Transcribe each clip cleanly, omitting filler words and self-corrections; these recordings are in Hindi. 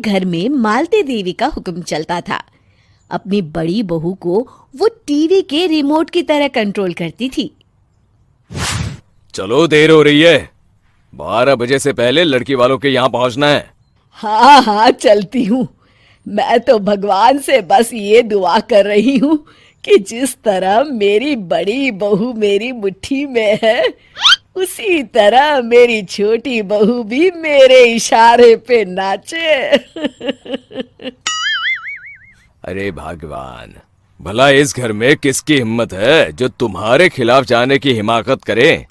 घर में मालती देवी का हुक्म चलता था। अपनी बड़ी बहू को वो टीवी के रिमोट की तरह कंट्रोल करती थी। चलो, देर हो रही है। 12 बजे से पहले लड़की वालों के यहाँ पहुंचना है। हाँ हाँ, चलती हूँ। मैं तो भगवान से बस ये दुआ कर रही हूँ कि जिस तरह मेरी बड़ी बहू मेरी मुट्ठी में है, उसी तरह मेरी छोटी बहू भी मेरे इशारे पे नाचे। अरे भगवान, भला इस घर में किसकी हिम्मत है जो तुम्हारे खिलाफ जाने की हिमाकत करे।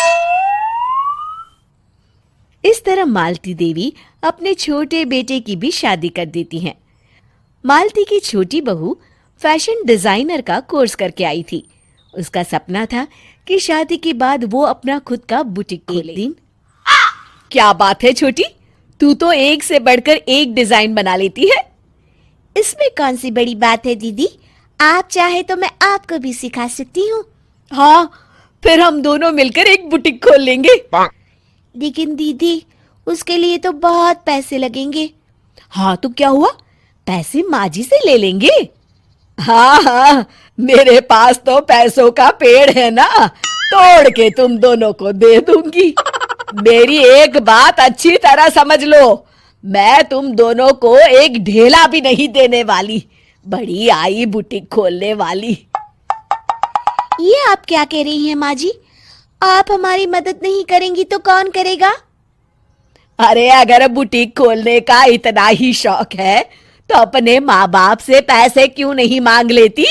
इस तरह मालती देवी अपने छोटे बेटे की भी शादी कर देती हैं। मालती की छोटी बहू फैशन डिजाइनर का कोर्स करके आई थी। उसका सपना था कि शादी के बाद वो अपना खुद का बुटीक खोले। एक दिन, क्या बात है छोटी, तू तो एक से बढ़कर एक डिजाइन बना लेती है। इसमें कौन सी बड़ी बात है दीदी, आप चाहे तो मैं आपको भी सिखा सकती हूँ। हाँ, फिर हम दोनों मिलकर एक बुटीक खोल लेंगे। लेकिन दीदी, उसके लिए तो बहुत पैसे लगेंगे। हाँ तो क्या हुआ, पैसे माँ जी से ले लेंगे। हाँ हाँ, मेरे पास तो पैसों का पेड़ है ना, तोड़ के तुम दोनों को दे दूंगी। मेरी एक बात अच्छी तरह समझ लो, मैं तुम दोनों को एक ढेला भी नहीं देने वाली। बड़ी आई बुटीक खोलने वाली। ये आप क्या कह रही हैं माँ जी? आप हमारी मदद नहीं करेंगी तो कौन करेगा? अरे अगर बुटीक खोलने का इतना ही शौक है तो अपने माँ बाप से पैसे क्यों नहीं मांग लेती?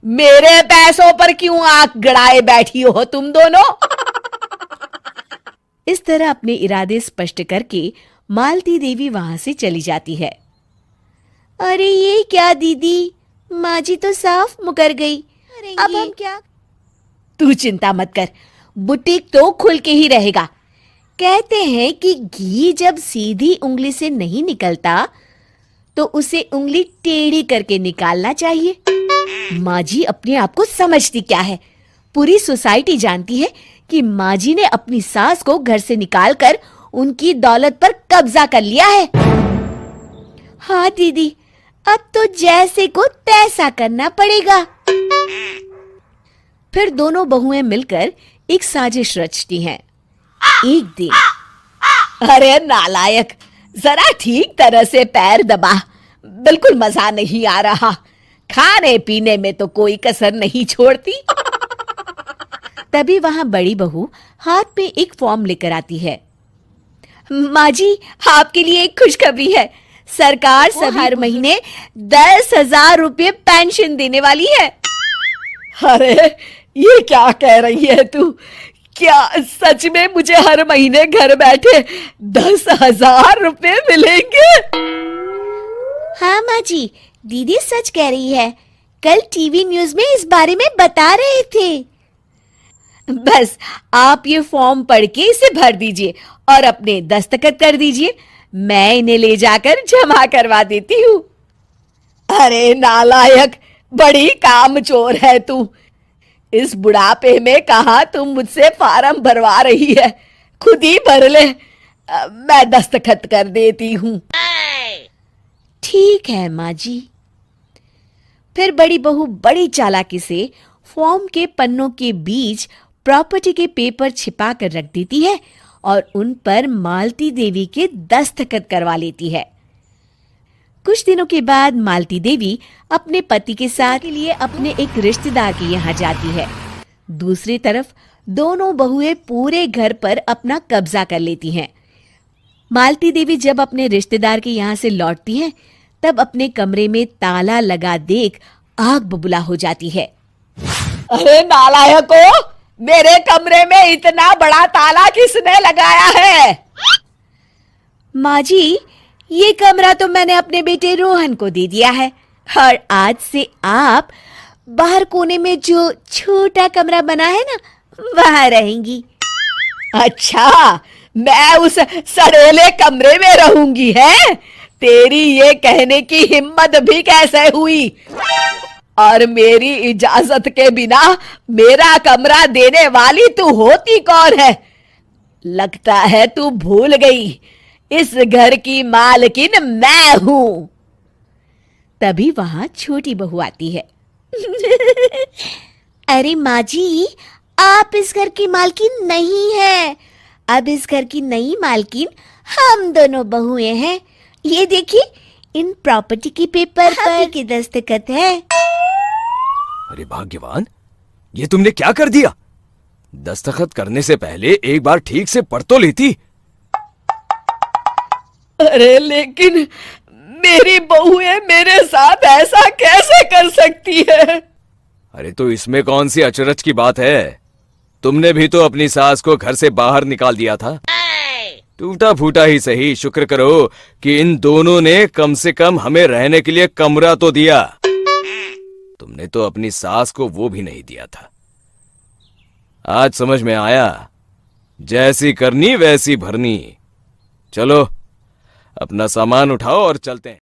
मेरे पैसों पर क्यों आंख गड़ाए बैठी हो तुम दोनों? इस तरह अपने इरादे स्पष्ट करके मालती देवी वहां से चली जाती है। अरे ये क्या दीदी, माँ जी तो साफ मुकर गई। अब हम क्या? तू चिंता मत कर, बुटीक तो खुल के ही रहेगा। कहते हैं कि घी जब सीधी उंगली से नहीं निकलता तो उसे उंगली टेढ़ी करके निकालना चाहिए। माँ जी अपने आप को समझती क्या है? पूरी सोसाइटी जानती है कि माँ जी ने अपनी सास को घर से निकालकर उनकी दौलत पर कब्जा कर लिया है। हाँ दीदी, अब तो जैसे को तैसा करना पड़ेगा। फिर दोनों बहुएं मिलकर एक साजिश रचती हैं। एक दिन, अरे नालायक, जरा ठीक तरह से पैर दबा, बिल्कुल मजा नहीं आ रहा। खाने पीने में तो कोई कसर नहीं छोड़ती। तभी वहां बड़ी बहू हाथ में एक फॉर्म लेकर आती है। माँ जी, आपके लिए एक खुशखबरी है। सरकार सब हर महीने 10,000 रुपये पेंशन देने वाली है। अरे ये क्या कह रही है तू? क्या सच में मुझे हर महीने घर बैठे 10,000 रुपये मिलेंगे? हाँ माँ जी, दीदी सच कह रही है। कल टीवी न्यूज में इस बारे में बता रहे थे। बस आप ये फॉर्म पढ़ के इसे भर दीजिए और अपने दस्तखत कर दीजिए। मैं इन्हें ले जाकर जमा करवा देती हूँ। अरे नालायक, बड़ी कामचोर है तू। इस बुढ़ापे में कहा तुम मुझसे फार्म भरवा रही है, खुद ही भर ले। मैं दस्तखत कर देती हूँ। ठीक है माँ जी। फिर बड़ी बहू बड़ी चालाकी से फॉर्म के पन्नों के बीच प्रॉपर्टी के पेपर छिपा कर रख देती है और उन पर मालती देवी के दस्तखत करवा लेती है। कुछ दिनों के बाद मालती देवी अपने पति के साथ के लिए अपने एक रिश्तेदार के यहाँ जाती है। दूसरी तरफ दोनों बहुएं पूरे घर पर अपना कब्जा कर लेती हैं। मालती देवी जब अपने रिश्तेदार के यहाँ से लौटती हैं, तब अपने कमरे में ताला लगा देख आग बबूला हो जाती है। अरे नालायको, मेरे कमरे में इतना बड़ा ताला किसने लगाया है? माँ जी, ये कमरा तो मैंने अपने बेटे रोहन को दे दिया है और आज से आप बाहर कोने में जो छोटा कमरा बना है ना, वहां रहेंगी। अच्छा, मैं उस सड़ेले कमरे में रहूंगी है? तेरी ये कहने की हिम्मत भी कैसे हुई? और मेरी इजाजत के बिना मेरा कमरा देने वाली तू होती कौन है? लगता है तू भूल गई, इस घर की मालकिन मैं हूं। तभी वहां छोटी बहू आती है। अरे माँ जी, आप इस घर की मालकिन नहीं है। अब इस घर की नई मालकिन हम दोनों बहुएं हैं। ये देखिए, इन प्रॉपर्टी की पेपर पर की दस्तखत है। अरे भाग्यवान, ये तुमने क्या कर दिया? दस्तखत करने से पहले एक बार ठीक से पढ़ तो लेती। अरे लेकिन मेरी बहुएं मेरे साथ ऐसा कैसे कर सकती है? अरे तो इसमें कौन सी अचरज की बात है? तुमने भी तो अपनी सास को घर से बाहर निकाल दिया था। टूटा फूटा ही सही, शुक्र करो कि इन दोनों ने कम से कम हमें रहने के लिए कमरा तो दिया। तुमने तो अपनी सास को वो भी नहीं दिया था। आज समझ में आया, जैसी करनी वैसी भरनी। चलो अपना सामान उठाओ और चलते हैं।